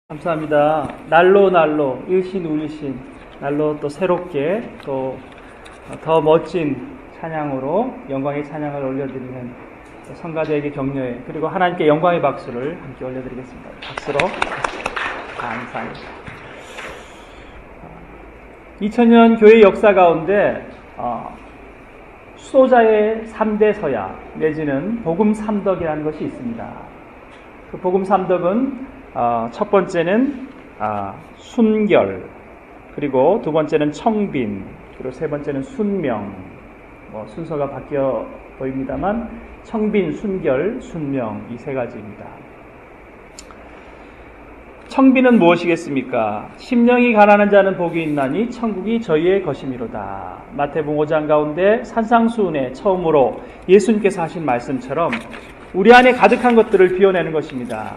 감사합니다. 날로 일신 날로 또 새롭게 또 더 멋진 찬양으로 영광의 찬양을 올려드리는 성가대에게 격려해 그리고 하나님께 영광의 박수를 함께 올려드리겠습니다. 박수로 감사합니다. 2000년 교회 역사 가운데 수도자의 3대 서약 내지는 복음 3덕이라는 것이 있습니다. 그 복음 3덕은 첫 번째는 순결, 그리고 두 번째는 청빈, 그리고 세 번째는 순명. 순서가 바뀌어 보입니다만 청빈, 순결, 순명 이 세 가지입니다. 청빈은 무엇이겠습니까? 심령이 가난한 자는 복이 있나니 천국이 저희의 것이미로다. 마태복음 5장 가운데 산상수훈에 처음으로 예수님께서 하신 말씀처럼 우리 안에 가득한 것들을 비워내는 것입니다.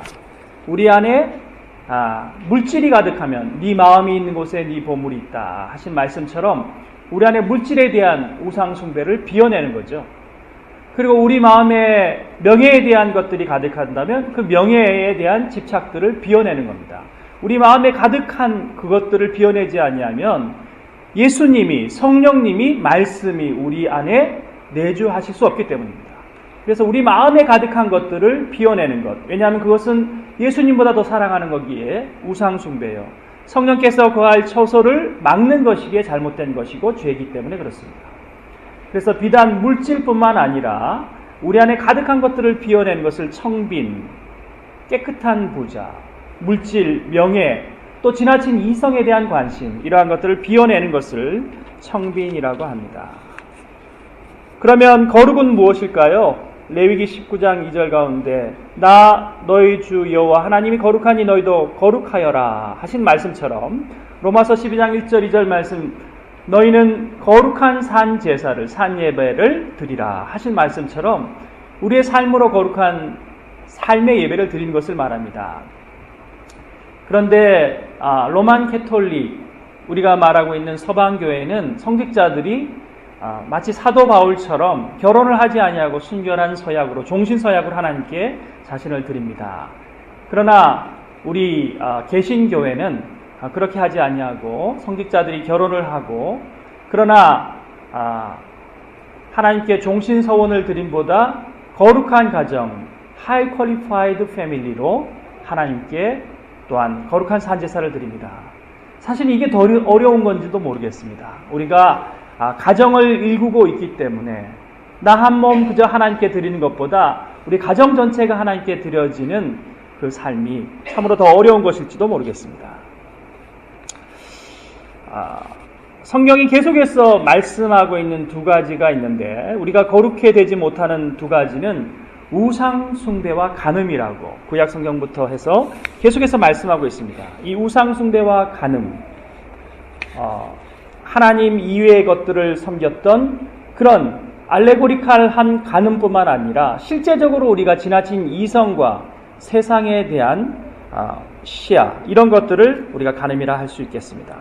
우리 안에 물질이 가득하면 네 마음이 있는 곳에 네 보물이 있다 하신 말씀처럼 우리 안에 물질에 대한 우상 숭배를 비워내는 거죠. 그리고 우리 마음에 명예에 대한 것들이 가득한다면 그 명예에 대한 집착들을 비워내는 겁니다. 우리 마음에 가득한 그것들을 비워내지 아니하면 예수님이, 성령님이, 말씀이 우리 안에 내주하실 수 없기 때문입니다. 그래서 우리 마음에 가득한 것들을 비워내는 것, 왜냐하면 그것은 예수님보다 더 사랑하는 거기에 우상숭배요, 성령께서 거할 처소를 막는 것이기에 잘못된 것이고 죄이기 때문에 그렇습니다. 그래서 비단 물질뿐만 아니라 우리 안에 가득한 것들을 비워내는 것을 청빈, 깨끗한 부자, 물질, 명예, 또 지나친 이성에 대한 관심, 이러한 것들을 비워내는 것을 청빈이라고 합니다. 그러면 거룩은 무엇일까요? 레위기 19장 2절 가운데 나 너희 주 여호와 하나님이 거룩하니 너희도 거룩하여라 하신 말씀처럼 로마서 12장 1절 2절 말씀 너희는 거룩한 산 제사를, 산 예배를 드리라 하신 말씀처럼 우리의 삶으로 거룩한 삶의 예배를 드리는 것을 말합니다. 그런데 로만 캐톨릭, 우리가 말하고 있는 서방교회는 성직자들이 마치 사도 바울처럼 결혼을 하지 아니하고 순결한 서약으로, 종신서약으로 하나님께 자신을 드립니다. 그러나 우리 개신교회는 그렇게 하지 아니하고 성직자들이 결혼을 하고, 그러나 하나님께 종신서원을 드림보다 거룩한 가정, High Qualified Family로 하나님께 또한 거룩한 산제사를 드립니다. 사실 이게 더 어려운 건지도 모르겠습니다. 우리가 가정을 일구고 있기 때문에 나 한 몸 그저 하나님께 드리는 것보다 우리 가정 전체가 하나님께 드려지는 그 삶이 참으로 더 어려운 것일지도 모르겠습니다. 성경이 계속해서 말씀하고 있는 두 가지가 있는데 우리가 거룩해 되지 못하는 두 가지는 우상 숭배와 간음이라고 구약 성경부터 해서 계속해서 말씀하고 있습니다. 이 우상 숭배와 간음, 하나님 이외의 것들을 섬겼던 그런 알레고리칼한 간음뿐만 아니라 실제적으로 우리가 지나친 이성과 세상에 대한 시야, 이런 것들을 우리가 간음이라 할 수 있겠습니다.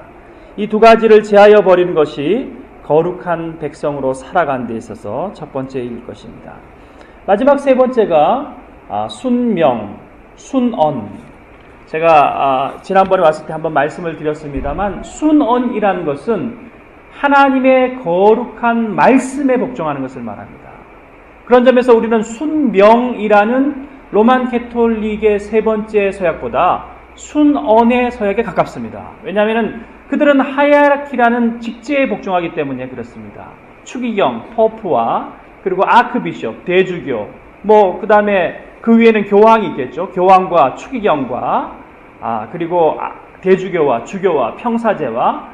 이 두 가지를 제하여 버리는 것이 거룩한 백성으로 살아가는 데 있어서 첫 번째일 것입니다. 마지막 세 번째가 순명, 순언. 제가 지난번에 왔을 때 한번 말씀을 드렸습니다만 순언이라는 것은 하나님의 거룩한 말씀에 복종하는 것을 말합니다. 그런 점에서 우리는 순명이라는 로만 캐톨릭의 세 번째 서약보다 순언의 서약에 가깝습니다. 왜냐하면 그들은 하이라키라는 직제에 복종하기 때문에 그렇습니다. 추기경, 포프와 그리고 아크비숍, 대주교, 그 다음에 그 위에는 교황이 있겠죠. 교황과 추기경과 그리고 대주교와 주교와 평사제와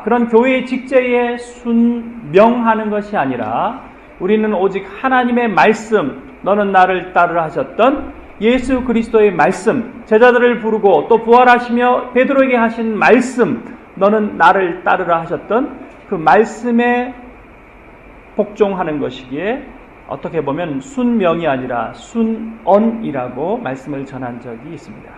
그런 교회의 직제에 순명하는 것이 아니라 우리는 오직 하나님의 말씀, 너는 나를 따르라 하셨던 예수 그리스도의 말씀, 제자들을 부르고 또 부활하시며 베드로에게 하신 말씀, 너는 나를 따르라 하셨던 그 말씀에 복종하는 것이기에 어떻게 보면 순명이 아니라 순언이라고 말씀을 전한 적이 있습니다.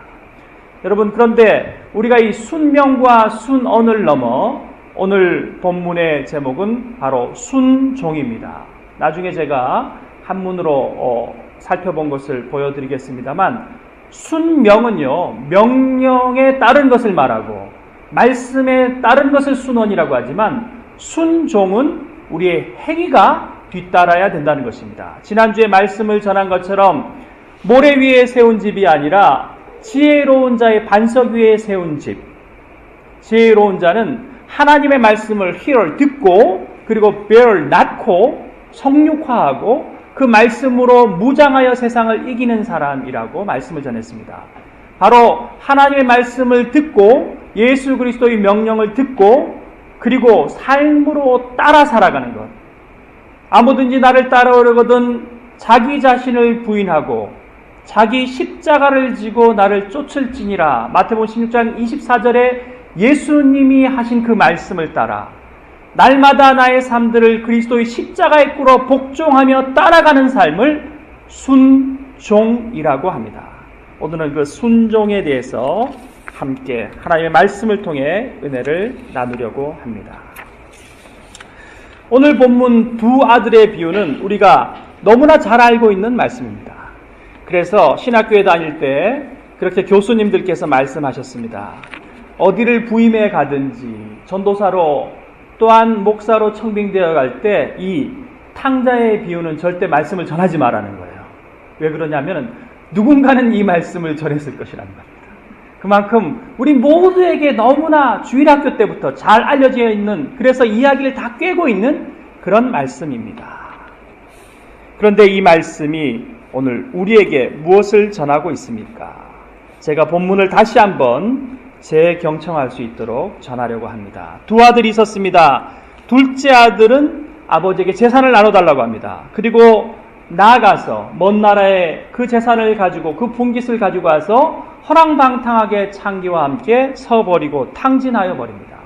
여러분, 그런데 우리가 이 순명과 순언을 넘어 오늘 본문의 제목은 바로 순종입니다. 나중에 제가 한문으로 살펴본 것을 보여드리겠습니다만 순명은요, 명령에 따른 것을 말하고 말씀에 따른 것을 순원이라고 하지만 순종은 우리의 행위가 뒤따라야 된다는 것입니다. 지난주에 말씀을 전한 것처럼 모래 위에 세운 집이 아니라 지혜로운 자의 반석 위에 세운 집. 지혜로운 자는 하나님의 말씀을 hear, 듣고 그리고 bear, 낳고 성육화하고 그 말씀으로 무장하여 세상을 이기는 사람이라고 말씀을 전했습니다. 바로 하나님의 말씀을 듣고 예수 그리스도의 명령을 듣고 그리고 삶으로 따라 살아가는 것. 아무든지 나를 따라오려거든 자기 자신을 부인하고 자기 십자가를 지고 나를 쫓을지니라. 마태복음 16장 24절에 예수님이 하신 그 말씀을 따라 날마다 나의 삶들을 그리스도의 십자가에 꿇어 복종하며 따라가는 삶을 순종이라고 합니다. 오늘은 그 순종에 대해서 함께 하나님의 말씀을 통해 은혜를 나누려고 합니다. 오늘 본문 두 아들의 비유는 우리가 너무나 잘 알고 있는 말씀입니다. 그래서 신학교에 다닐 때 그렇게 교수님들께서 말씀하셨습니다. 어디를 부임해 가든지 전도사로 또한 목사로 청빙되어 갈 때 이 탕자의 비유는 절대 말씀을 전하지 말라는 거예요. 왜 그러냐면 누군가는 이 말씀을 전했을 것이라는 겁니다. 그만큼 우리 모두에게 너무나 주일학교 때부터 잘 알려져 있는, 그래서 이야기를 다 꿰고 있는 그런 말씀입니다. 그런데 이 말씀이 오늘 우리에게 무엇을 전하고 있습니까? 제가 본문을 다시 한번 재경청할 수 있도록 전하려고 합니다. 두 아들이 있었습니다. 둘째 아들은 아버지에게 재산을 나눠달라고 합니다. 그리고 나아가서 먼 나라에 그 재산을 가지고 그 분깃을 가지고 와서 허랑방탕하게 창기와 함께 서버리고 탕진하여 버립니다.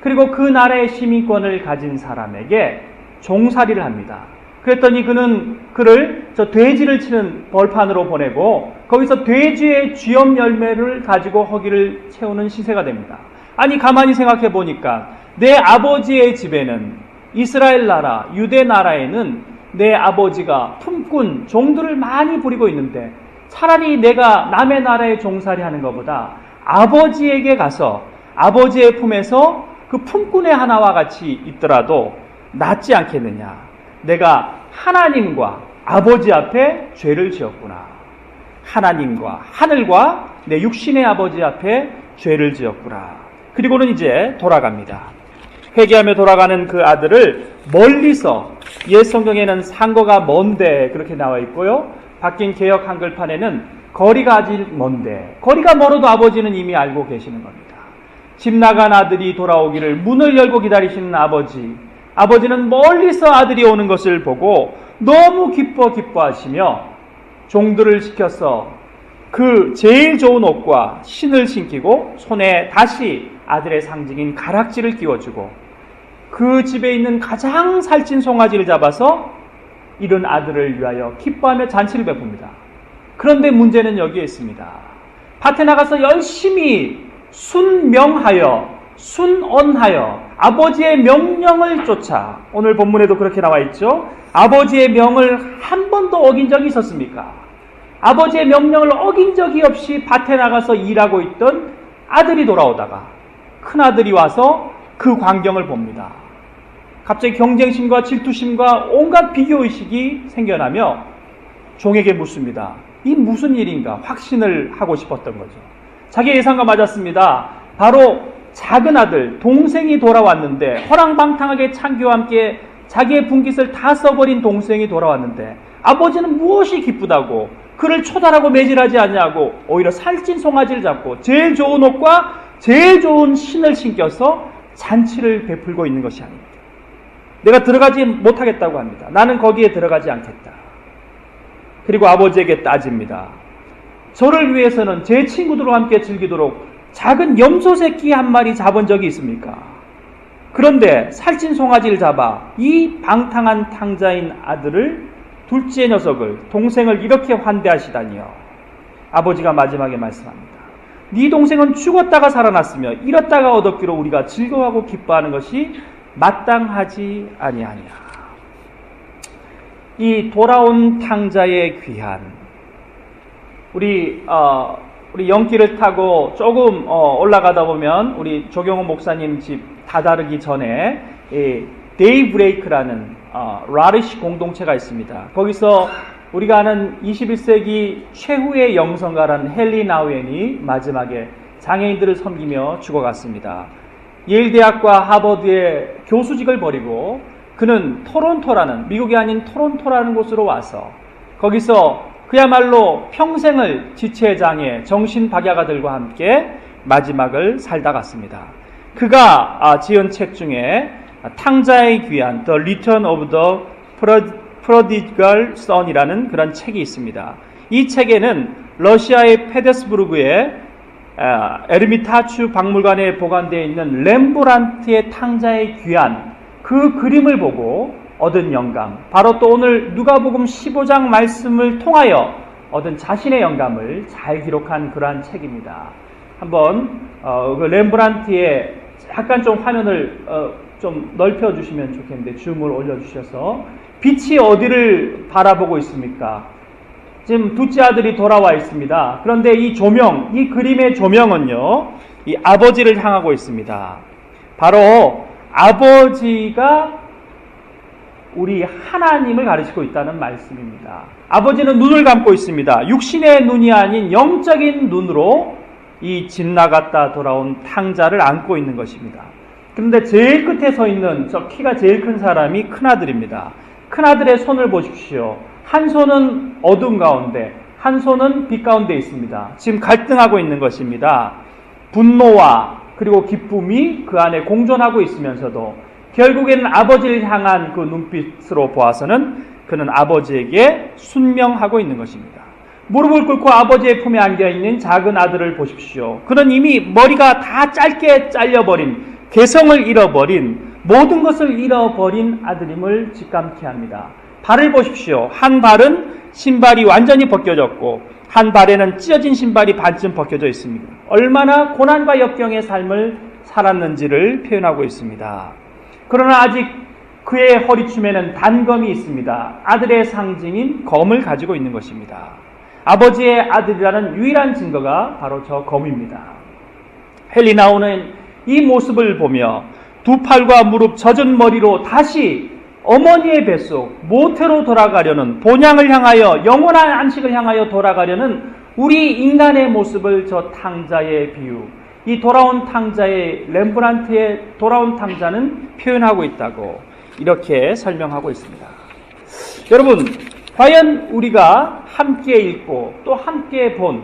그리고 그 나라의 시민권을 가진 사람에게 종살이를 합니다. 그랬더니 그를 저 돼지를 치는 벌판으로 보내고 거기서 돼지의 쥐염 열매를 가지고 허기를 채우는 시세가 됩니다. 아니 가만히 생각해 보니까 내 아버지의 집에는 이스라엘 나라, 유대 나라에는 내 아버지가 품꾼, 종들을 많이 부리고 있는데 차라리 내가 남의 나라에 종살이 하는 것보다 아버지에게 가서 아버지의 품에서 그 품꾼의 하나와 같이 있더라도 낫지 않겠느냐. 내가 하나님과 아버지 앞에 죄를 지었구나. 하나님과 하늘과 내 육신의 아버지 앞에 죄를 지었구나. 그리고는 이제 돌아갑니다. 회개하며 돌아가는 그 아들을 멀리서, 옛 성경에는 상거가 먼데 그렇게 나와 있고요. 바뀐 개역 한글판에는 거리가 아직 먼데, 거리가 멀어도 아버지는 이미 알고 계시는 겁니다. 집 나간 아들이 돌아오기를 문을 열고 기다리시는 아버지. 아버지는 멀리서 아들이 오는 것을 보고 너무 기뻐하시며 종들을 시켜서 그 제일 좋은 옷과 신을 신기고 손에 다시 아들의 상징인 가락지를 끼워주고 그 집에 있는 가장 살찐 송아지를 잡아서 이른 아들을 위하여 기뻐하며 잔치를 베풉니다. 그런데 문제는 여기에 있습니다. 밭에 나가서 열심히 순명하여 순언하여 아버지의 명령을 쫓아, 오늘 본문에도 그렇게 나와 있죠. 아버지의 명을 한 번도 어긴 적이 있었습니까? 아버지의 명령을 어긴 적이 없이 밭에 나가서 일하고 있던 아들이 돌아오다가 큰아들이 와서 그 광경을 봅니다. 갑자기 경쟁심과 질투심과 온갖 비교의식이 생겨나며 종에게 묻습니다. 이 무슨 일인가 확신을 하고 싶었던 거죠. 자기 예상과 맞았습니다. 바로 작은 아들, 동생이 돌아왔는데 허랑방탕하게 창기와 함께 자기의 분깃을 다 써버린 동생이 돌아왔는데 아버지는 무엇이 기쁘다고 그를 초달하고 매질하지 않냐고 오히려 살찐 송아지를 잡고 제일 좋은 옷과 제일 좋은 신을 신겨서 잔치를 베풀고 있는 것이 아닙니다. 내가 들어가지 못하겠다고 합니다. 나는 거기에 들어가지 않겠다. 그리고 아버지에게 따집니다. 저를 위해서는 제 친구들과 함께 즐기도록 작은 염소 새끼 한 마리 잡은 적이 있습니까? 그런데 살찐 송아지를 잡아 이 방탕한 탕자인 아들을, 둘째 녀석을, 동생을 이렇게 환대하시다니요. 아버지가 마지막에 말씀합니다. 네 동생은 죽었다가 살아났으며 잃었다가 얻었기로 우리가 즐거워하고 기뻐하는 것이 마땅하지 아니하냐. 이 돌아온 탕자의 귀한, 우리 연길을 타고 조금 올라가다 보면 우리 조경호 목사님 집 다다르기 전에 데이브레이크라는 라리시 공동체가 있습니다. 거기서 우리가 아는 21세기 최후의 영성가라는 헨리 나우엔이 마지막에 장애인들을 섬기며 죽어갔습니다. 예일대학과 하버드의 교수직을 버리고 그는 토론토라는, 미국이 아닌 토론토라는 곳으로 와서 거기서 그야말로 평생을 지체장애, 정신박약아들과 함께 마지막을 살다 갔습니다. 그가 지은 책 중에 탕자의 귀환, The Return of the Prodigal Son이라는 그런 책이 있습니다. 이 책에는 러시아의 페테스부르크의 에르미타추 박물관에 보관되어 있는 렘브란트의 탕자의 귀환, 그 그림을 보고 얻은 영감, 바로 또 오늘 누가복음 15장 말씀을 통하여 얻은 자신의 영감을 잘 기록한 그러한 책입니다. 한번 그 렘브란트의 약간 좀 화면을 좀 넓혀주시면 좋겠는데, 줌을 올려주셔서 빛이 어디를 바라보고 있습니까? 지금 둘째 아들이 돌아와 있습니다. 그런데 이 조명, 이 그림의 조명은요, 이 아버지를 향하고 있습니다. 바로 아버지가 우리 하나님을 가르치고 있다는 말씀입니다. 아버지는 눈을 감고 있습니다. 육신의 눈이 아닌 영적인 눈으로 이 집 나갔다 돌아온 탕자를 안고 있는 것입니다. 그런데 제일 끝에 서 있는 저 키가 제일 큰 사람이 큰아들입니다. 큰아들의 손을 보십시오. 한 손은 어둠 가운데, 한 손은 빛 가운데 있습니다. 지금 갈등하고 있는 것입니다. 분노와 그리고 기쁨이 그 안에 공존하고 있으면서도 결국에는 아버지를 향한 그 눈빛으로 보아서는 그는 아버지에게 순명하고 있는 것입니다. 무릎을 꿇고 아버지의 품에 안겨있는 작은 아들을 보십시오. 그는 이미 머리가 다 짧게 잘려버린, 개성을 잃어버린, 모든 것을 잃어버린 아들임을 직감케 합니다. 발을 보십시오. 한 발은 신발이 완전히 벗겨졌고 한 발에는 찢어진 신발이 반쯤 벗겨져 있습니다. 얼마나 고난과 역경의 삶을 살았는지를 표현하고 있습니다. 그러나 아직 그의 허리춤에는 단검이 있습니다. 아들의 상징인 검을 가지고 있는 것입니다. 아버지의 아들이라는 유일한 증거가 바로 저 검입니다. 헨리 나우는 이 모습을 보며 두 팔과 무릎 젖은 머리로 다시 어머니의 뱃속 모태로 돌아가려는, 본향을 향하여, 영원한 안식을 향하여 돌아가려는 우리 인간의 모습을 저 탕자의 비유, 이 돌아온 탕자의, 렘브란트의 돌아온 탕자는 표현하고 있다고 이렇게 설명하고 있습니다. 여러분, 과연 우리가 함께 읽고 또 함께 본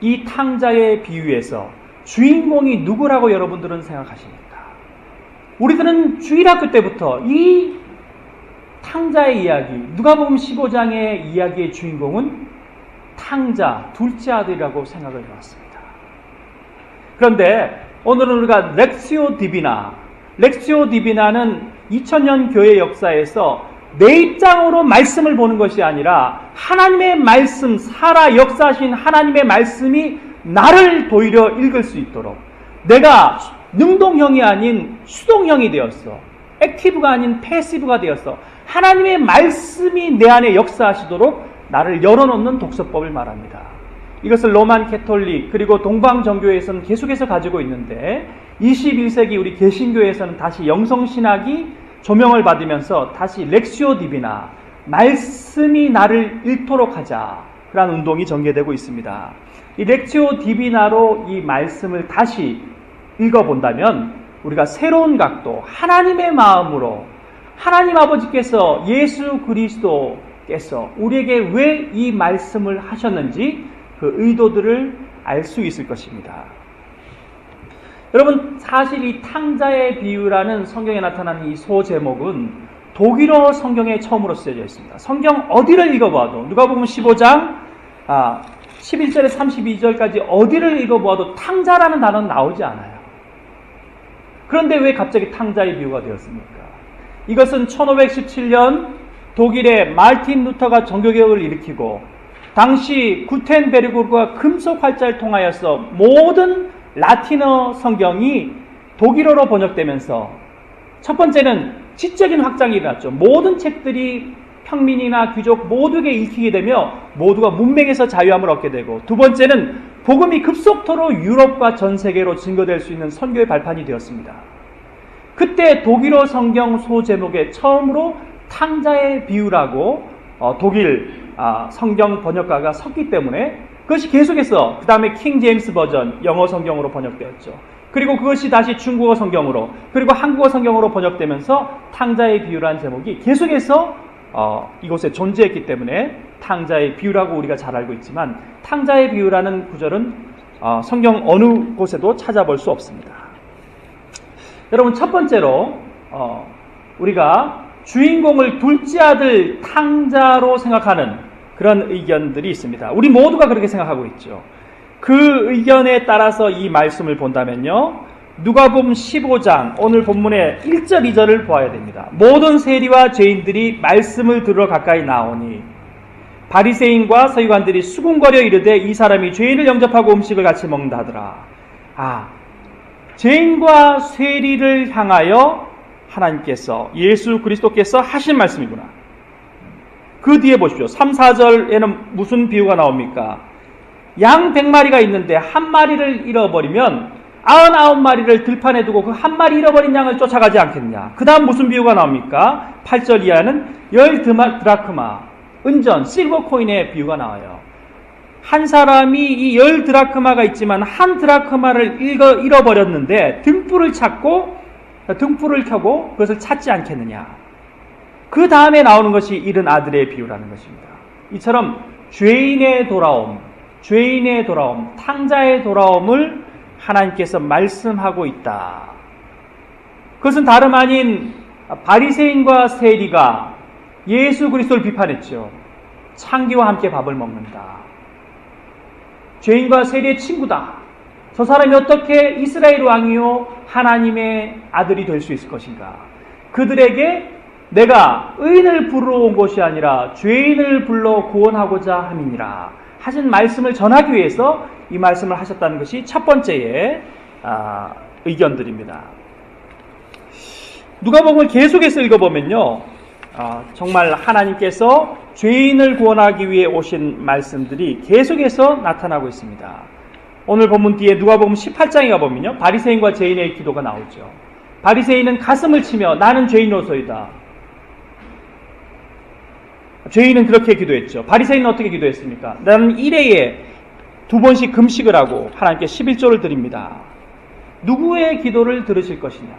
이 탕자의 비유에서 주인공이 누구라고 여러분들은 생각하십니까? 우리들은 주일학교 때부터 이 탕자의 이야기, 누가복음 15장의 이야기의 주인공은 탕자, 둘째 아들이라고 생각을 해왔습니다. 그런데 오늘은 우리가 렉시오 디비나는 2000년 교회 역사에서 내 입장으로 말씀을 보는 것이 아니라 하나님의 말씀, 살아 역사하신 하나님의 말씀이 나를 도리어 읽을 수 있도록, 내가 능동형이 아닌 수동형이 되었어, 액티브가 아닌 패시브가 되었어, 하나님의 말씀이 내 안에 역사하시도록 나를 열어놓는 독서법을 말합니다. 이것을 로만 캐톨릭 그리고 동방정교회에서는 계속해서 가지고 있는데 21세기 우리 개신교회에서는 다시 영성신학이 조명을 받으면서 다시 렉시오 디비나, 말씀이 나를 읽도록 하자, 그런 운동이 전개되고 있습니다. 이 렉시오 디비나로 이 말씀을 다시 읽어본다면 우리가 새로운 각도, 하나님의 마음으로, 하나님 아버지께서, 예수 그리스도께서 우리에게 왜 이 말씀을 하셨는지 그 의도들을 알 수 있을 것입니다. 여러분, 사실 이 탕자의 비유라는 성경에 나타나는 이 소제목은 독일어 성경에 처음으로 쓰여져 있습니다. 성경 어디를 읽어봐도, 누가복음 15장 11절에 32절까지 어디를 읽어봐도 탕자라는 단어는 나오지 않아요. 그런데 왜 갑자기 탕자의 비유가 되었습니까? 이것은 1517년 독일의 마르틴 루터가 종교개혁을 일으키고 당시 구텐베르그가 금속 활자를 통하여서 모든 라틴어 성경이 독일어로 번역되면서 첫 번째는 지적인 확장이 일어났죠. 모든 책들이 평민이나 귀족 모두에게 읽히게 되며 모두가 문맹에서 자유함을 얻게 되고, 두 번째는 복음이 급속도로 유럽과 전 세계로 증거될 수 있는 선교의 발판이 되었습니다. 그때 독일어 성경 소제목에 처음으로 탕자의 비유라고 독일 성경 번역가가 섰기 때문에 그것이 계속해서 그 다음에 킹 제임스 버전 영어 성경으로 번역되었죠. 그리고 그것이 다시 중국어 성경으로, 그리고 한국어 성경으로 번역되면서 탕자의 비유라는 제목이 계속해서 이곳에 존재했기 때문에 탕자의 비유라고 우리가 잘 알고 있지만, 탕자의 비유라는 구절은 성경 어느 곳에도 찾아볼 수 없습니다. 여러분, 첫 번째로 우리가 주인공을 둘째 아들 탕자로 생각하는 그런 의견들이 있습니다. 우리 모두가 그렇게 생각하고 있죠. 그 의견에 따라서 이 말씀을 본다면요, 누가복음 15장 오늘 본문의 1절 2절을 보아야 됩니다. 모든 세리와 죄인들이 말씀을 들으러 가까이 나오니 바리새인과 서기관들이 수군거려 이르되 이 사람이 죄인을 영접하고 음식을 같이 먹는다 하더라. 죄인과 세리를 향하여 하나님께서, 예수 그리스도께서 하신 말씀이구나. 그 뒤에 보십시오. 3, 4절에는 무슨 비유가 나옵니까? 양 100마리가 있는데 한 마리를 잃어버리면 99마리를 들판에 두고 그 한 마리 잃어버린 양을 쫓아가지 않겠냐. 그 다음 무슨 비유가 나옵니까? 8절 이하는 10드라크마, 은전, 실버 코인의 비유가 나와요. 한 사람이 이 10드라크마가 있지만 한 드라크마를 잃어버렸는데 등불을 켜고 그것을 찾지 않겠느냐. 그 다음에 나오는 것이 잃은 아들의 비유라는 것입니다. 이처럼 죄인의 돌아옴, 탕자의 돌아옴을 하나님께서 말씀하고 있다. 그것은 다름 아닌 바리새인과 세리가 예수 그리스도를 비판했죠. 창기와 함께 밥을 먹는다. 죄인과 세리의 친구다. 저 사람이 어떻게 이스라엘 왕이요 하나님의 아들이 될 수 있을 것인가. 그들에게 내가 의인을 부르러 온 것이 아니라 죄인을 불러 구원하고자 함이니라 하신 말씀을 전하기 위해서 이 말씀을 하셨다는 것이 첫 번째의 의견들입니다. 누가복음을 계속해서 읽어보면요, 정말 하나님께서 죄인을 구원하기 위해 오신 말씀들이 계속해서 나타나고 있습니다. 오늘 본문 뒤에 누가복음 18장에 가보면요, 바리새인과 죄인의 기도가 나오죠. 바리새인은 가슴을 치며 나는 죄인으로소이다. 죄인은 그렇게 기도했죠. 바리새인은 어떻게 기도했습니까? 나는 1회에 2번씩 금식을 하고 하나님께 11조를 드립니다. 누구의 기도를 들으실 것이냐?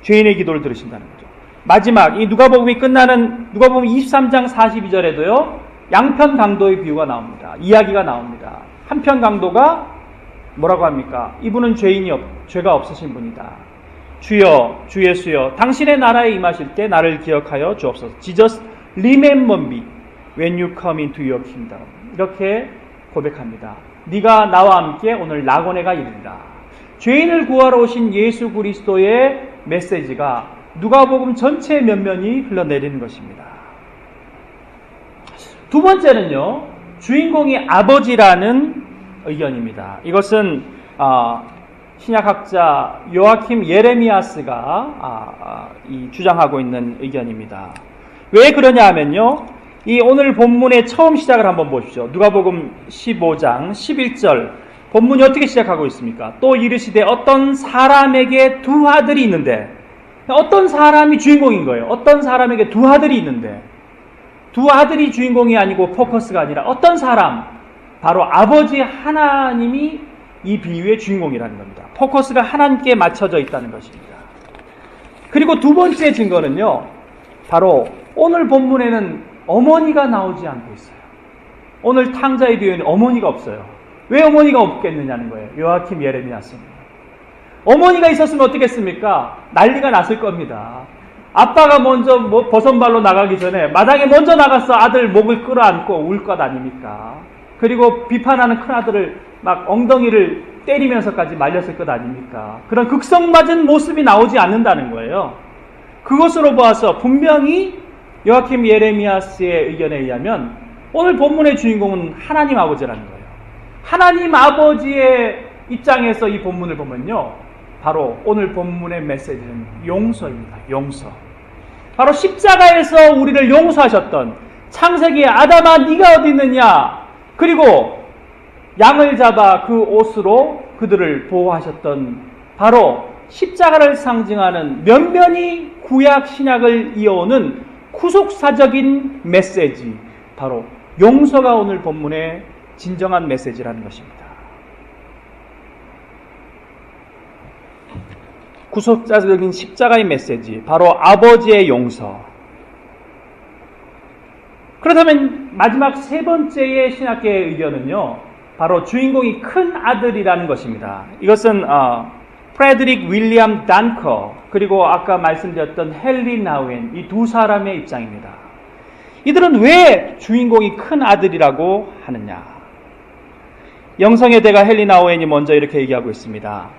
죄인의 기도를 들으신다는 거죠. 마지막 이 누가복음이 끝나는 누가복음 23장 42절에도요, 양편 강도의 비유가 나옵니다. 이야기가 나옵니다. 한편 강도가 뭐라고 합니까? 이분은 죄가 없으신 분이다. 주여, 주 예수여, 당신의 나라에 임하실 때 나를 기억하여 주옵소서. Jesus remember me when you come into your kingdom. 이렇게 고백합니다. 네가 나와 함께 오늘 낙원에가 이르리라. 죄인을 구하러 오신 예수 그리스도의 메시지가 누가복음 전체의 면면이 흘러내리는 것입니다. 두 번째는요, 주인공이 아버지라는 의견입니다. 이것은 신약학자 요아킴 예레미야스가 주장하고 있는 의견입니다. 왜 그러냐 하면요, 이 오늘 본문의 처음 시작을 한번 보십시오. 누가복음 15장 11절 본문이 어떻게 시작하고 있습니까? 또 이르시되 어떤 사람에게 두 아들이 있는데, 어떤 사람이 주인공인 거예요. 어떤 사람에게 두 아들이 있는데, 두 아들이 주인공이 아니고 포커스가 아니라 어떤 사람, 바로 아버지 하나님이 이 비유의 주인공이라는 겁니다. 포커스가 하나님께 맞춰져 있다는 것입니다. 그리고 두 번째 증거는요, 바로 오늘 본문에는 어머니가 나오지 않고 있어요. 오늘 탕자의 비유에는 어머니가 없어요. 왜 어머니가 없겠느냐는 거예요. 요아킴 예레미야스입니다. 어머니가 있었으면 어떻겠습니까? 난리가 났을 겁니다. 아빠가 먼저 버선발로 나가기 전에 마당에 먼저 나가서 아들 목을 끌어안고 울 것 아닙니까? 그리고 비판하는 큰아들을 막 엉덩이를 때리면서까지 말렸을 것 아닙니까? 그런 극성맞은 모습이 나오지 않는다는 거예요. 그것으로 보아서 분명히 요아킴 예레미야스의 의견에 의하면 오늘 본문의 주인공은 하나님 아버지라는 거예요. 하나님 아버지의 입장에서 이 본문을 보면요, 바로 오늘 본문의 메시지는 용서입니다. 용서. 바로 십자가에서 우리를 용서하셨던 창세기 아담아 네가 어디 있느냐, 그리고 양을 잡아 그 옷으로 그들을 보호하셨던 바로 십자가를 상징하는 면면이 구약 신약을 이어오는 구속사적인 메시지, 바로 용서가 오늘 본문의 진정한 메시지라는 것입니다. 구속사적인 십자가의 메시지, 바로 아버지의 용서. 그렇다면 마지막 세 번째의 신학계의 의견은요, 바로 주인공이 큰 아들이라는 것입니다. 이것은 프레드릭 윌리엄 단커, 그리고 아까 말씀드렸던 헨리 나우엔, 이 두 사람의 입장입니다. 이들은 왜 주인공이 큰 아들이라고 하느냐? 영성의 대가 헨리 나우엔이 먼저 이렇게 얘기하고 있습니다.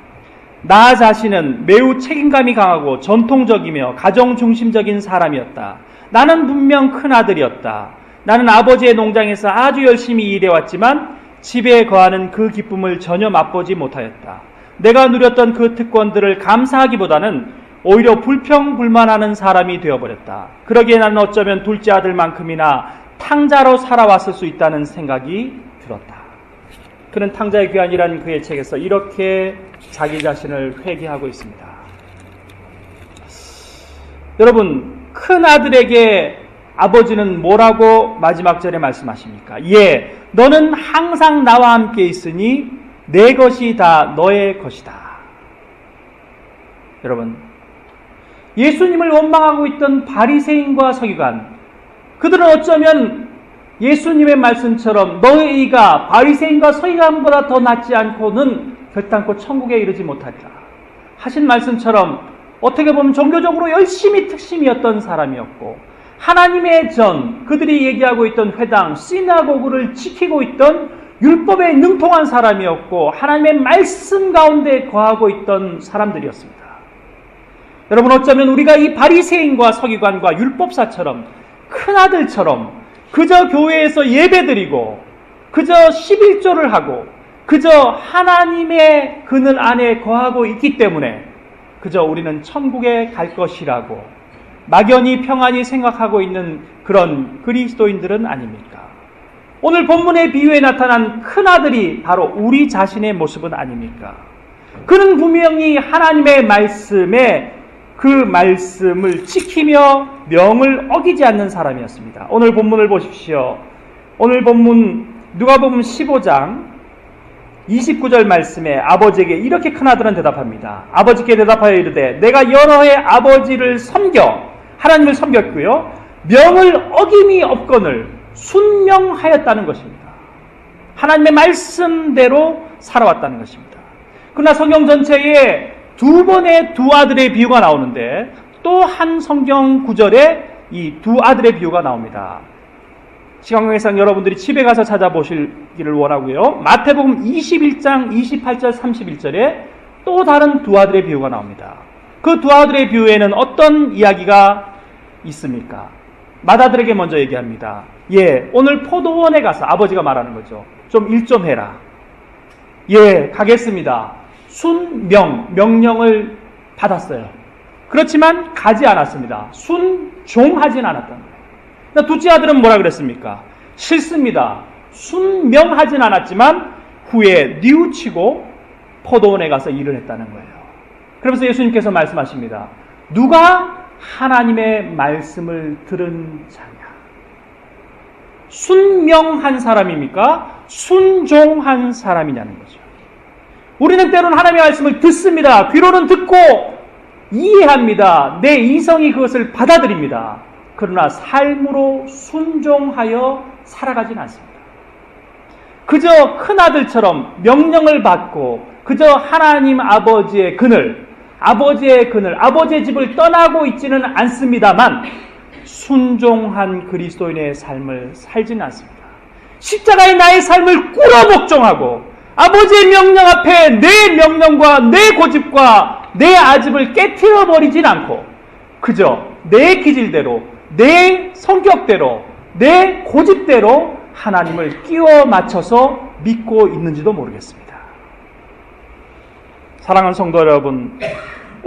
나 자신은 매우 책임감이 강하고 전통적이며 가정중심적인 사람이었다. 나는 분명 큰 아들이었다. 나는 아버지의 농장에서 아주 열심히 일해왔지만 집에 거하는 그 기쁨을 전혀 맛보지 못하였다. 내가 누렸던 그 특권들을 감사하기보다는 오히려 불평불만하는 사람이 되어버렸다. 그러기에 나는 어쩌면 둘째 아들만큼이나 탕자로 살아왔을 수 있다는 생각이 들었다. 그는 탕자의 귀환이라는 그의 책에서 이렇게 자기 자신을 회개하고 있습니다. 여러분, 큰 아들에게 아버지는 뭐라고 마지막 절에 말씀하십니까? 예, 너는 항상 나와 함께 있으니 내 것이 다 너의 것이다. 여러분, 예수님을 원망하고 있던 바리새인과 서기관, 그들은 어쩌면 예수님의 말씀처럼 너의 의가 바리새인과 서기관보다 더 낫지 않고는 결단코 천국에 이르지 못하리라 하신 말씀처럼 어떻게 보면 종교적으로 열심히 특심이었던 사람이었고, 하나님의 전, 그들이 얘기하고 있던 회당, 시나고그를 지키고 있던 율법에 능통한 사람이었고, 하나님의 말씀 가운데 거하고 있던 사람들이었습니다. 여러분, 어쩌면 우리가 이 바리새인과 서기관과 율법사처럼, 큰아들처럼 그저 교회에서 예배드리고 그저 11조를 하고 그저 하나님의 그늘 안에 거하고 있기 때문에 그저 우리는 천국에 갈 것이라고 막연히 평안히 생각하고 있는 그런 그리스도인들은 아닙니까? 오늘 본문의 비유에 나타난 큰아들이 바로 우리 자신의 모습은 아닙니까? 그는 분명히 하나님의 말씀에 그 말씀을 지키며 명을 어기지 않는 사람이었습니다. 오늘 본문을 보십시오. 오늘 본문 누가복음 15장 29절 말씀에 아버지에게 이렇게 큰아들은 대답합니다. 아버지께 대답하여 이르되 내가 여러 해 아버지를 섬겨 하나님을 섬겼고요, 명을 어김이 없거늘 순명하였다는 것입니다. 하나님의 말씀대로 살아왔다는 것입니다. 그러나 성경 전체에 두 번의 두 아들의 비유가 나오는데 또 한 성경 구절에 이 두 아들의 비유가 나옵니다. 시간관계상 여러분들이 집에 가서 찾아보시기를 원하고요. 마태복음 21장 28절 31절에 또 다른 두 아들의 비유가 나옵니다. 그 두 아들의 비유에는 어떤 이야기가 있습니까? 맏아들에게 먼저 얘기합니다. 예, 오늘 포도원에 가서, 아버지가 말하는 거죠. 좀 일 좀 해라. 예, 가겠습니다. 명령을 받았어요. 그렇지만 가지 않았습니다. 순종하진 않았던 거예요. 둘째 아들은 뭐라 그랬습니까? 싫습니다. 순명하진 않았지만 후에 뉘우치고 포도원에 가서 일을 했다는 거예요. 그러면서 예수님께서 말씀하십니다. 누가 하나님의 말씀을 들은 자냐? 순명한 사람입니까? 순종한 사람이냐는 거죠. 우리는 때로는 하나님의 말씀을 듣습니다. 귀로는 듣고 이해합니다. 내 이성이 그것을 받아들입니다. 그러나 삶으로 순종하여 살아가진 않습니다. 그저 큰아들처럼 명령을 받고 그저 하나님 아버지의 그늘, 아버지의 집을 떠나고 있지는 않습니다만 순종한 그리스도인의 삶을 살지는 않습니다. 십자가의 나의 삶을 꿇어 복종하고 아버지의 명령 앞에 내 명령과 내 고집과 내 아집을 깨트려버리진 않고 그저 내 기질대로, 내 성격대로, 내 고집대로 하나님을 끼워 맞춰서 믿고 있는지도 모르겠습니다. 사랑하는 성도 여러분,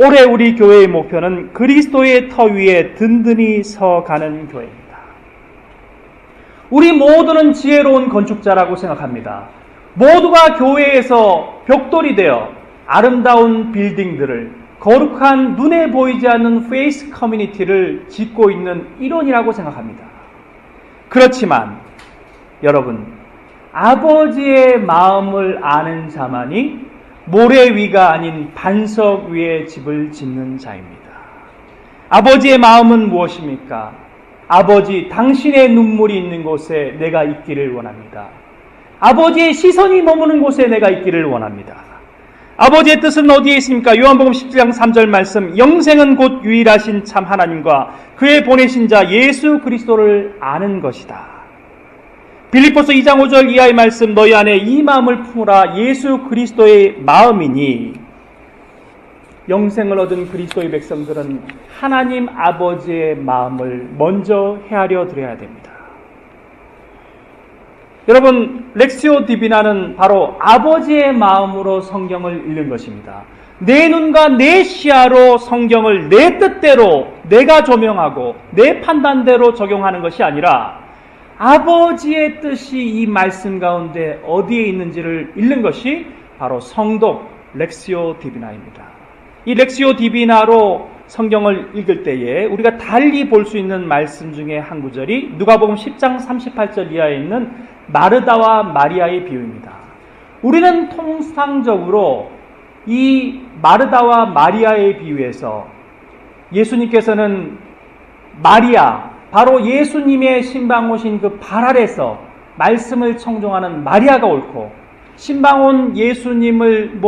올해 우리 교회의 목표는 그리스도의 터 위에 든든히 서가는 교회입니다. 우리 모두는 지혜로운 건축자라고 생각합니다. 모두가 교회에서 벽돌이 되어 아름다운 빌딩들을, 거룩한 눈에 보이지 않는 페이스 커뮤니티를 짓고 있는 일원이라고 생각합니다. 그렇지만 여러분, 아버지의 마음을 아는 자만이 모래 위가 아닌 반석 위에 집을 짓는 자입니다. 아버지의 마음은 무엇입니까? 아버지, 당신의 눈물이 있는 곳에 내가 있기를 원합니다. 아버지의 시선이 머무는 곳에 내가 있기를 원합니다. 아버지의 뜻은 어디에 있습니까? 요한복음 17장 3절 말씀, 영생은 곧 유일하신 참 하나님과 그의 보내신 자 예수 그리스도를 아는 것이다. 빌립보서 2장 5절 이하의 말씀, 너희 안에 이 마음을 품으라. 예수 그리스도의 마음이니. 영생을 얻은 그리스도의 백성들은 하나님 아버지의 마음을 먼저 헤아려 드려야 됩니다. 여러분, 렉시오 디비나는 바로 아버지의 마음으로 성경을 읽는 것입니다. 내 눈과 내 시야로 성경을 내 뜻대로 내가 조명하고 내 판단대로 적용하는 것이 아니라 아버지의 뜻이 이 말씀 가운데 어디에 있는지를 읽는 것이 바로 성독 렉시오 디비나입니다. 이 렉시오 디비나로 성경을 읽을 때에 우리가 달리 볼 수 있는 말씀 중에 한 구절이 누가복음 10장 38절 이하에 있는 마르다와 마리아의 비유입니다. 우리는 통상적으로 이 마르다와 마리아의 비유에서 예수님께서는 마리아, 바로 예수님의 신방 오신 그 발 아래서 말씀을 청종하는 마리아가 옳고, 신방 온 예수님을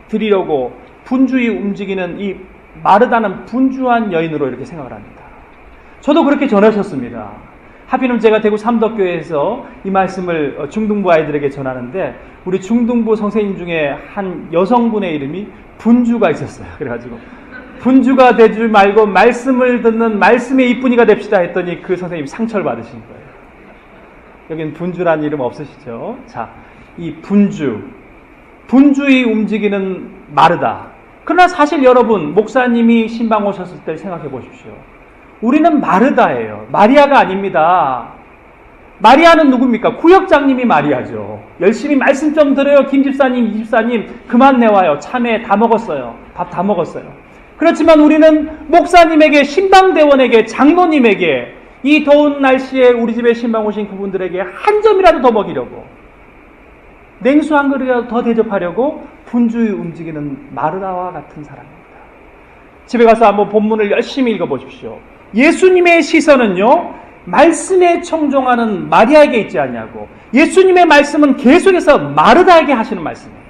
드리려고 분주히 움직이는 이 마르다는 분주한 여인으로 이렇게 생각을 합니다. 저도 그렇게 전하셨습니다. 하필이면 제가 대구 삼덕교회에서 이 말씀을 중등부 아이들에게 전하는데 우리 중등부 선생님 중에 한 여성분의 이름이 분주가 있었어요. 그래가지고 분주가 되지 말고 말씀을 듣는 말씀의 이쁜이가 됩시다 했더니 그 선생님이 상처를 받으신 거예요. 여기는 분주라는 이름 없으시죠? 자, 이 분주히 움직이는 마르다. 그러나 사실 여러분, 목사님이 신방 오셨을 때 생각해 보십시오. 우리는 마르다예요. 마리아가 아닙니다. 마리아는 누굽니까? 구역장님이 마리아죠. 열심히 말씀 좀 들어요. 김 집사님, 이 집사님 그만 내와요. 참외 다 먹었어요. 밥 다 먹었어요. 그렇지만 우리는 목사님에게, 신방대원에게, 장로님에게 이 더운 날씨에 우리 집에 신방 오신 그분들에게 한 점이라도 더 먹이려고, 냉수 한 그릇이라도 더 대접하려고 분주히 움직이는 마르다와 같은 사람입니다. 집에 가서 한번 본문을 열심히 읽어보십시오. 예수님의 시선은요, 말씀에 청종하는 마리아에게 있지 않냐고. 예수님의 말씀은 계속해서 마르다에게 하시는 말씀이에요.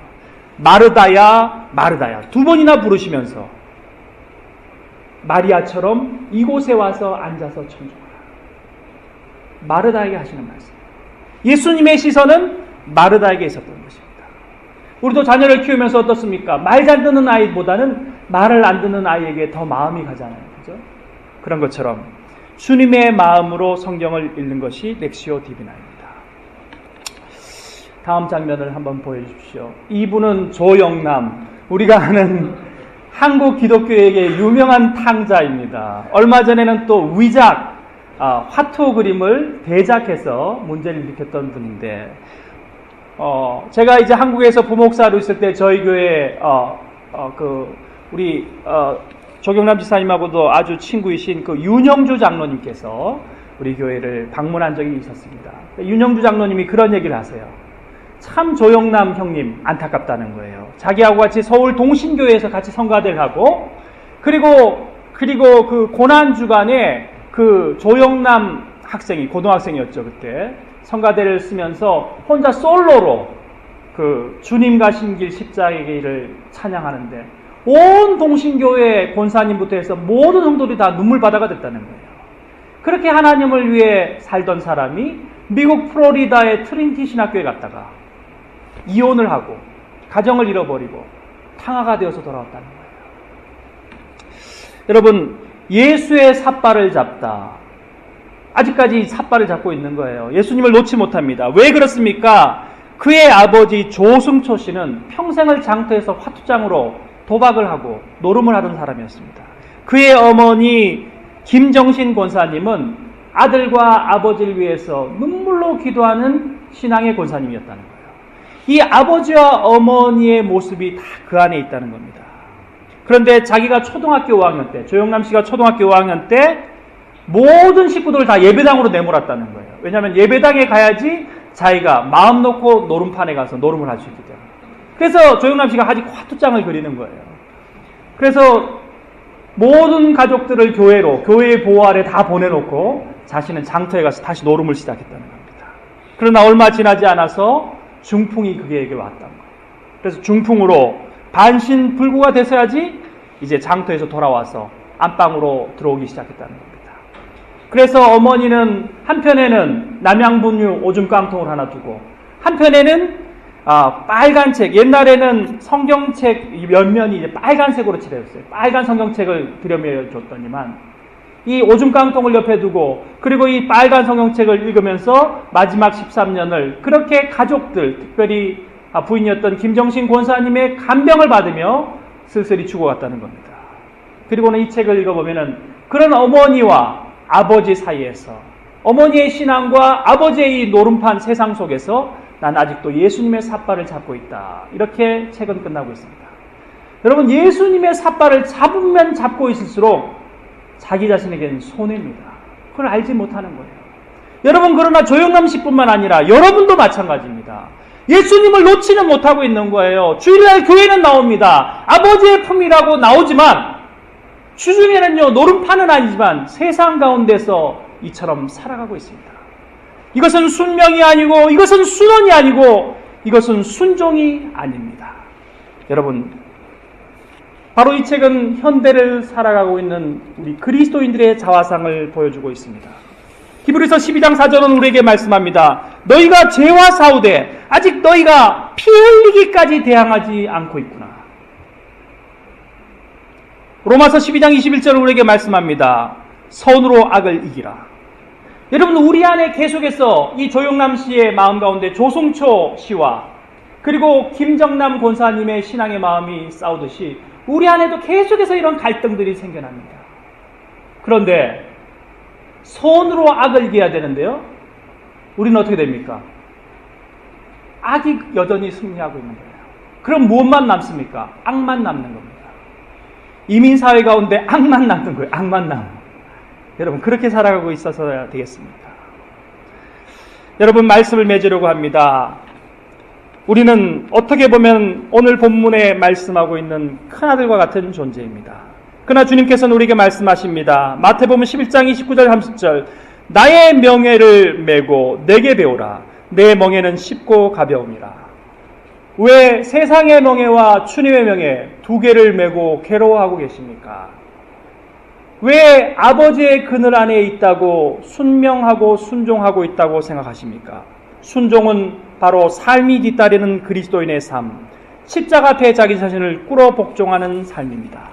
마르다야, 마르다야 두 번이나 부르시면서 마리아처럼 이곳에 와서 앉아서 청종하라. 마르다에게 하시는 말씀. 예수님의 시선은 마르다에게 있었던 것입니다. 우리도 자녀를 키우면서 어떻습니까? 말 잘 듣는 아이보다는 말을 안 듣는 아이에게 더 마음이 가잖아요. 그죠? 그런 것처럼 주님의 마음으로 성경을 읽는 것이 렉시오 디비나입니다. 다음 장면을 한번 보여주십시오. 이분은 조영남, 우리가 아는 한국 기독교에게 유명한 탕자입니다. 얼마 전에는 또 위작, 화투 그림을 대작해서 문제를 일으켰던 분인데, 제가 이제 한국에서 부목사로 있을 때 저희 교회 우리 조경남 지사님하고도 아주 친구이신 그 윤영주 장로님께서 우리 교회를 방문한 적이 있었습니다. 윤영주 장로님이 그런 얘기를 하세요. 참 조영남 형님 안타깝다는 거예요. 자기하고 같이 서울 동신교회에서 같이 성가대를 하고, 그리고 그 고난 주간에 그 조영남 학생이 고등학생이었죠 그때, 성가대를 쓰면서 혼자 솔로로 그 주님 가신 길 십자가를 찬양하는데 온 동신교회 권사님부터 해서 모든 성도들이 다 눈물바다가 됐다는 거예요. 그렇게 하나님을 위해 살던 사람이 미국 플로리다의 트리니티 신학교에 갔다가 이혼을 하고 가정을 잃어버리고 탕화가 되어서 돌아왔다는 거예요. 여러분, 예수의 삿발을 잡다. 아직까지 삿발을 잡고 있는 거예요. 예수님을 놓지 못합니다. 왜 그렇습니까? 그의 아버지 조승초 씨는 평생을 장터에서 화투장으로 도박을 하고 노름을 하던 사람이었습니다. 그의 어머니 김정신 권사님은 아들과 아버지를 위해서 눈물로 기도하는 신앙의 권사님이었다는 거예요. 이 아버지와 어머니의 모습이 다 그 안에 있다는 겁니다. 그런데 자기가 초등학교 5학년 때, 조영남 씨가 초등학교 5학년 때 모든 식구들을 다 예배당으로 내몰았다는 거예요. 왜냐하면 예배당에 가야지 자기가 마음 놓고 노름판에 가서 노름을 할 수 있기 때문에. 그래서 조영남 씨가 아직 화투장을 그리는 거예요. 그래서 모든 가족들을 교회의 보호 아래 다 보내놓고 자신은 장터에 가서 다시 노름을 시작했다는 겁니다. 그러나 얼마 지나지 않아서 중풍이 그에게 왔단 말이에요. 그래서 중풍으로 반신불구가 됐어야지 이제 장터에서 돌아와서 안방으로 들어오기 시작했다는 겁니다. 그래서 어머니는 한편에는 남양분유 오줌 깡통을 하나 두고 한편에는 빨간 책, 옛날에는 성경책 옆면이 이제 빨간색으로 칠해졌어요. 빨간 성경책을 들여매줬더니만 이 오줌 깡통을 옆에 두고 그리고 이 빨간 성경책을 읽으면서 마지막 13년을 그렇게 가족들, 특별히 부인이었던 김정신 권사님의 간병을 받으며 쓸쓸히 죽어갔다는 겁니다. 그리고는 이 책을 읽어보면은 그런 어머니와 아버지 사이에서 어머니의 신앙과 아버지의 이 노름판 세상 속에서 난 아직도 예수님의 삿발을 잡고 있다. 이렇게 책은 끝나고 있습니다. 여러분, 예수님의 삿발을 잡으면 잡고 있을수록 자기 자신에게는 손해입니다. 그걸 알지 못하는 거예요. 여러분, 그러나 조영남 씨뿐만 아니라 여러분도 마찬가지입니다. 예수님을 놓지는 못하고 있는 거예요. 주일날 교회는 나옵니다. 아버지의 품이라고 나오지만 주중에는요, 노름판은 아니지만 세상 가운데서 이처럼 살아가고 있습니다. 이것은 순명이 아니고 이것은 순원이 아니고 이것은 순종이 아닙니다. 여러분, 바로 이 책은 현대를 살아가고 있는 우리 그리스도인들의 자화상을 보여주고 있습니다. 히브리서 12장 4절은 우리에게 말씀합니다. 너희가 죄와 싸우되 아직 너희가 피 흘리기까지 대항하지 않고 있구나. 로마서 12장 21절은 우리에게 말씀합니다. 선으로 악을 이기라. 여러분, 우리 안에 계속해서 이 조영남 씨의 마음 가운데 조승초 씨와 그리고 김정남 권사님의 신앙의 마음이 싸우듯이 우리 안에도 계속해서 이런 갈등들이 생겨납니다. 그런데 선으로 악을 이겨야 되는데요, 우리는 어떻게 됩니까? 악이 여전히 승리하고 있는 거예요. 그럼 무엇만 남습니까? 악만 남는 겁니다. 이민사회 가운데 악만 남는 거예요. 악만 남. 여러분, 그렇게 살아가고 있어서야 되겠습니까? 여러분, 말씀을 맺으려고 합니다. 우리는 어떻게 보면 오늘 본문에 말씀하고 있는 큰아들과 같은 존재입니다. 그러나 주님께서는 우리에게 말씀하십니다. 마태복음 11장 29절 30절 나의 명예를 메고 내게 배우라. 내 멍에는 쉽고 가벼움이라. 왜 세상의 명예와 주님의 명예 두 개를 메고 괴로워하고 계십니까? 왜 아버지의 그늘 안에 있다고 순명하고 순종하고 있다고 생각하십니까? 순종은 바로 삶이 뒤따르는 그리스도인의 삶, 십자가 앞에 자기 자신을 꿇어 복종하는 삶입니다.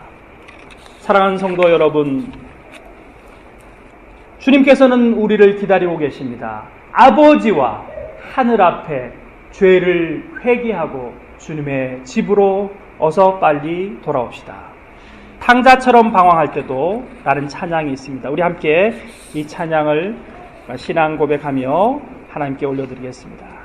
사랑하는 성도 여러분, 주님께서는 우리를 기다리고 계십니다. 아버지와 하늘 앞에 죄를 회개하고 주님의 집으로 어서 빨리 돌아옵시다. 탕자처럼 방황할 때도 다른 찬양이 있습니다. 우리 함께 이 찬양을 신앙 고백하며 하나님께 올려드리겠습니다.